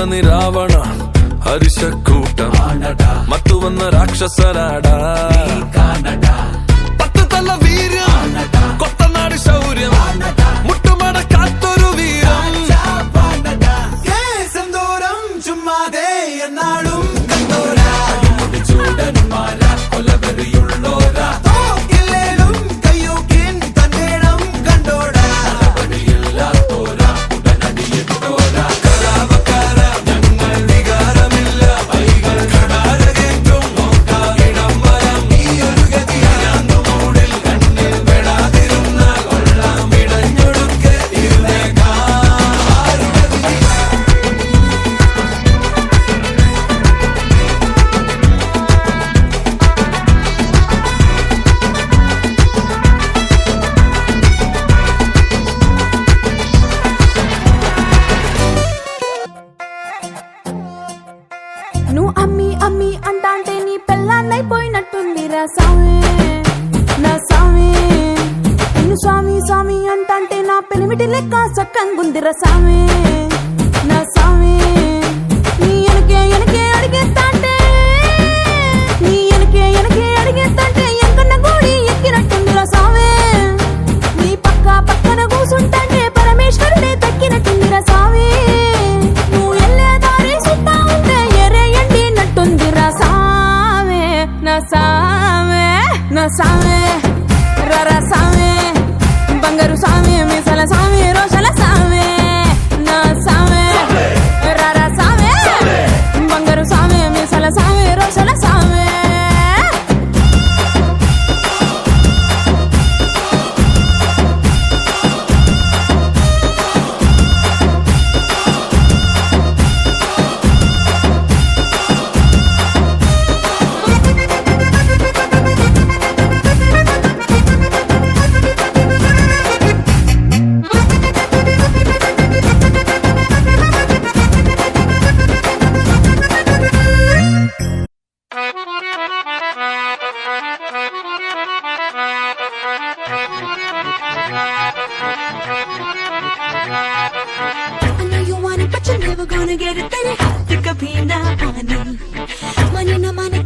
ಎದುರನಿ ರಾವಣ ಹರಿಶಕೂಟ ಮತ್ತು ವನ್ನ ರಾಕ್ಷಸರಾಡ ಪತ್ತತಲ್ಲ ವೀರ್ಯ ಕೊತ್ತನಾಡಿ ಶೌರ್ಯ ಮುಟ್ಟು ಮಾಡ ಕಾತ್ತೊರು ವೀರ செந்தூரம் சும்மாதே என்னாலும் கண்டோரா சூடன் மாறா கொலவெறியுள்ளோரா இல்லேலும் கையூக்கின் தன்னேடம் கண்டோடா இல்லா தோரா உடனடியிட்டோரா കലാപക്കാര ഞങ്ങൾ വികാരമില്ല വൈകൾ കടാരകേറ്റും നോക്കായിടം വരം ഈ ഒരു ഗതിയാന്നു മൂടിൽ കണ്ണിൽ പെടാതിരുന്നാൽ കൊള്ളാം ഇടഞ്ഞൊടുക്കെ ഇരുന്നേക്കാം నువ్వు అమ్మి అమ్మి అంటాంటే నీ పెళ్ళాన్నైపోయినట్టుందిరా సామి నా సామి నిన్ను స్వామి స్వామి అంటాంటే నా పెనిమిటి లెక్క సక్కంగుందిరా సామి నా సామి నీ ఎనకే ఎనకే అడిగేస్తాంటే నీ ఎనకే ఎనకే అడిగేస్తాంటే ఎంకన్న గోడి ఎక్కినట్టుందిరా సామి నీ పక్క పక్కన కూసుంటాంటే పరమేశ్వరుడే తక్కినట్టుందిరా సామి నువ్వు ఎల్లే దారి సుత్తా ఉంటే ఎర్రయండినట్టుందిరా సామి నా సామి నా సామి రరా సామి బంగారు సామి మీసల సామి రోషల సామి నా సామి రరా సామి బంగారు సామి మీసల సామి రోషల సామి I know you want it, but you're never gonna get it. Then you have to compete now. Money, no money.